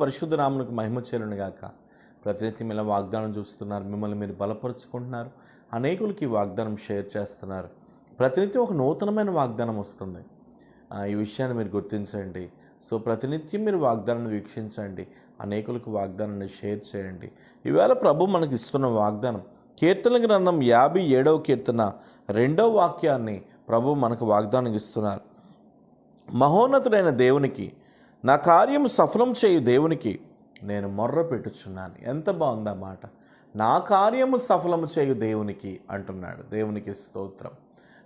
పరిశుద్ధ నామమునకు మహిమ చేరును గాక. ప్రతినిత్యం ఇలా వాగ్దానం చూస్తున్నారు, మిమ్మల్ని మీరు బలపరుచుకుంటున్నారు, అనేకులకి ఈ వాగ్దానం షేర్ చేస్తున్నారు. ప్రతినిత్యం ఒక నూతనమైన వాగ్దానం వస్తుంది. ఈ విషయాన్ని మీరు గుర్తించండి. సో ప్రతినిత్యం మీరు వాగ్దానాన్ని వీక్షించండి, అనేకులకు వాగ్దానాన్ని షేర్ చేయండి. ఈవేళ ప్రభు మనకి ఇస్తున్న వాగ్దానం కీర్తన గ్రంథం 57వ కీర్తన 2వ వాక్యాన్ని ప్రభు మనకు వాగ్దానం ఇస్తున్నారు. మహోన్నతుడైన దేవునికి, నా కార్యము సఫలం చేయు దేవునికి నేను మొర్ర పెట్టుచున్నాను. ఎంత బాగుంది ఆ మాట. నా కార్యము సఫలము చేయు దేవునికి అంటున్నాడు. దేవునికి స్తోత్రం.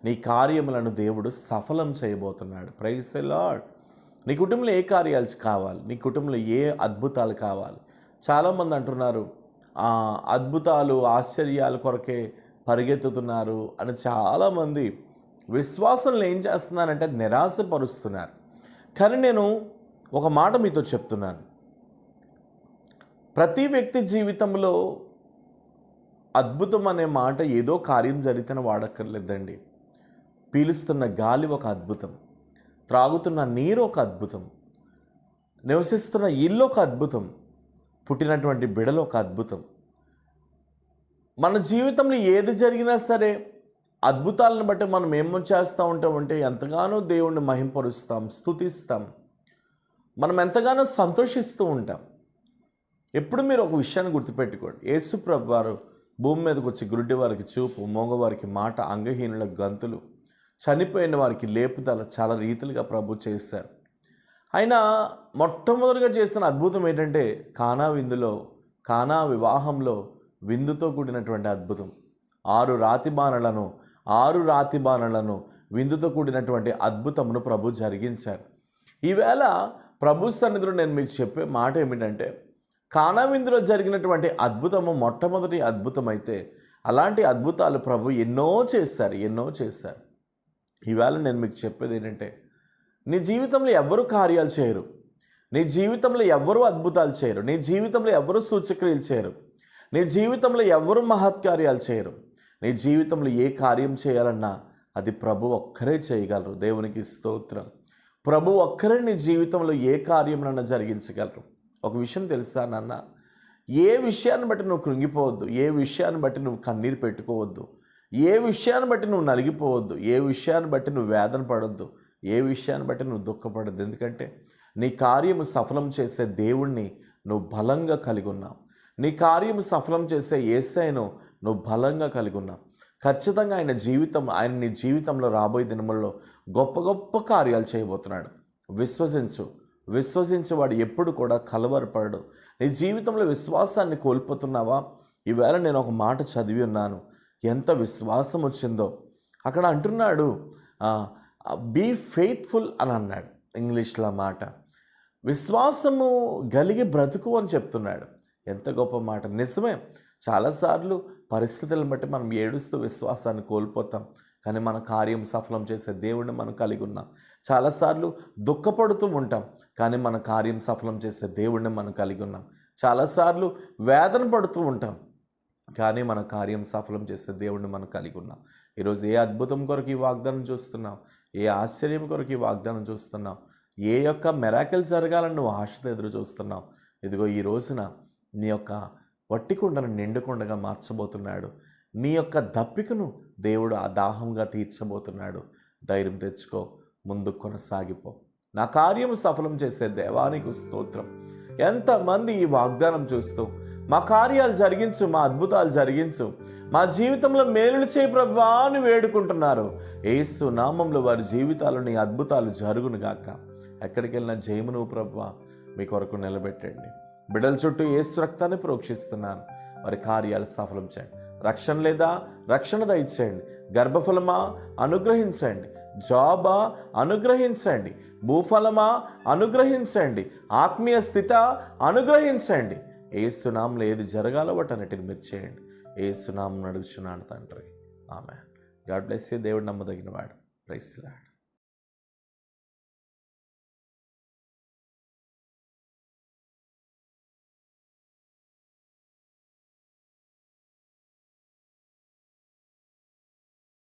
నీ కార్యములను దేవుడు సఫలం చేయబోతున్నాడు. Praise the Lord. నీ కుటుంబంలో ఏ కార్యాలు కావాలి, నీ కుటుంబంలో ఏ అద్భుతాలు కావాలి? చాలామంది అంటున్నారు అద్భుతాలు ఆశ్చర్యాల కొరకే పరిగెత్తుతున్నారు అని. చాలామంది విశ్వాసంలో ఏం చేస్తున్నారంటే నిరాశపరుస్తున్నారు. కానీ నేను ఒక మాట మీతో చెప్తున్నాను, ప్రతి వ్యక్తి జీవితంలో అద్భుతం అనే మాట ఏదో కార్యం జరిగితేనే వాడక్కర్లేదండి. పీలుస్తున్న గాలి ఒక అద్భుతం, త్రాగుతున్న నీరు ఒక అద్భుతం, నివసిస్తున్న ఇల్లు ఒక అద్భుతం, పుట్టినటువంటి బిడలు ఒక అద్భుతం. మన జీవితంలో ఏది జరిగినా సరే అద్భుతాలను బట్టి మనం ఏమో చేస్తూ ఉంటామంటే ఎంతగానో దేవుణ్ణి మహింపరుస్తాం, స్తుతిస్తాం, మనం ఎంతగానో సంతోషిస్తూ ఉంటాం. ఎప్పుడు మీరు ఒక విషయాన్ని గుర్తుపెట్టుకోండి, యేసు ప్రభువు వారు భూమి మీదకి వచ్చి గురుడి వారికి చూపు, మోగవారికి మాట, అంగహీనులకు గంతులు, చనిపోయిన వారికి లేపుదల చాలా రీతిలుగా ప్రభు చేశారు. ఆయన మొట్టమొదటిగా చేసిన అద్భుతం ఏంటంటే కానా వివాహంలో విందుతో కూడినటువంటి అద్భుతం. 6 రాతి బాణలను విందుతో కూడినటువంటి అద్భుతమును ప్రభు జరిగించారు. ఈవేళ ప్రభు సన్నిధిలో నేను మీకు చెప్పే మాట ఏమిటంటే, కానా విందులో జరిగినటువంటి అద్భుతము మొట్టమొదటి అద్భుతం అయితే, అలాంటి అద్భుతాలు ప్రభు ఎన్నో చేశారు. ఈవేళ నేను మీకు చెప్పేది ఏంటంటే, నీ జీవితంలో ఎవరు కార్యాలు చేయరు, నీ జీవితంలో ఎవరు అద్భుతాలు చేయరు, నీ జీవితంలో ఎవరు సూచక్రియలు చేయరు, నీ జీవితంలో ఎవరు మహత్కార్యాలు చేయరు. నీ జీవితంలో ఏ కార్యం చేయాలన్నా అది ప్రభు ఒక్కరే చేయగలరు. దేవునికి స్తోత్రం. ప్రభు ఒక్కరే నీ జీవితంలో ఏ కార్యమునన్నా జరిగించగలరు. ఒక విషయం తెలుసా నాన్న, ఏ విషయాన్ని బట్టి నువ్వు కృంగిపోవద్దు, ఏ విషయాన్ని బట్టి నువ్వు కన్నీరు పెట్టుకోవద్దు, ఏ విషయాన్ని బట్టి నువ్వు నలిగిపోవద్దు, ఏ విషయాన్ని బట్టి నువ్వు వేదన పడొద్దు, ఏ విషయాన్ని బట్టి నువ్వు దుఃఖపడద్దు. ఎందుకంటే నీ కార్యము సఫలం చేసే దేవుణ్ణి నువ్వు బలంగా కలిగి ఉన్నావు. నీ కార్యము సఫలం చేసే యేసయ్యను నువ్వు బలంగా కలిగి ఉన్నావు. ఖచ్చితంగా ఆయన నీ జీవితంలో రాబోయే దినముల్లో గొప్ప గొప్ప కార్యాలు చేయబోతున్నాడు. విశ్వసించేవాడు ఎప్పుడు కూడా కలవరపడడు. నీ జీవితంలో విశ్వాసాన్ని కోల్పోతున్నావా? ఈవేళ నేను ఒక మాట చదివి ఉన్నాను, ఎంత విశ్వాసం వచ్చిందో. అక్కడ అంటున్నాడు బీ ఫెయిత్ఫుల్ అని అన్నాడు ఇంగ్లీష్లో మాట. విశ్వాసము కలిగి బ్రతుకు అని చెప్తున్నాడు. ఎంత గొప్ప మాట. నిజమే, చాలాసార్లు పరిస్థితులను బట్టి మనం ఏడుస్తూ విశ్వాసాన్ని కోల్పోతాం. కానీ మన కార్యం సఫలం చేసే దేవుడిని మనం కలిగి ఉన్నాం. చాలాసార్లు దుఃఖపడుతూ ఉంటాం, కానీ మన కార్యం సఫలం చేసే దేవుడిని మనం కలిగి ఉన్నాం. చాలాసార్లు వేదన పడుతూ ఉంటాం, కానీ మన కార్యం సఫలం చేసే దేవుడిని మనం కలిగి ఉన్నాం. ఈరోజు ఏ అద్భుతం కొరకు ఈ వాగ్దానం చూస్తున్నాం, ఏ ఆశ్చర్యం కొరకు ఈ వాగ్దానం చూస్తున్నాం, ఏ యొక్క మెరాకిల్ జరగాలని నువ్వు ఆశతో ఎదురు చూస్తున్నావు. ఇదిగో ఈ రోజున నీ యొక్క వట్టికుండను నిండుకుండగా మార్చబోతున్నాడు. నీ యొక్క దప్పికను దేవుడు ఆ దాహంగా తీర్చబోతున్నాడు. ధైర్యం తెచ్చుకో, ముందుకు కొనసాగిపో. నా కార్యము సఫలం చేసే దేవానికి స్తోత్రం. ఎంతమంది ఈ వాగ్దానం చూస్తూ మా కార్యాలు జరిగించు, మా అద్భుతాలు జరిగించు, మా జీవితంలో మేలులు చేయి ప్రభువా అని వేడుకుంటున్నారు. యేసు నామంలో వారి జీవితాలు నీ అద్భుతాలు జరుగునుగాక. ఎక్కడికి వెళ్ళినా జయమును ప్రభువా మీ కొరకు నిలబెట్టండి. బిడ్డల చుట్టూ యేసు రక్తాన్ని ప్రోక్షిస్తున్నాను. వారి కార్యాలు సఫలం చేయండి. రక్షణ లేదా రక్షణ దయచేయండి. గర్భఫలమా అనుగ్రహించండి. జాబా అనుగ్రహించండి. భూఫలమా అనుగ్రహించండి. ఆత్మీయ స్థిత అనుగ్రహించండి. యేసునామంలో ఏది జరగాలో వాటన్నిటిని మీరు చేయండి. యేసునామం అడుగుచున్నాను తండ్రి, ఆమేన్. God bless you. దేవుడు నమ్మదగిన వాడు. Praise the lord.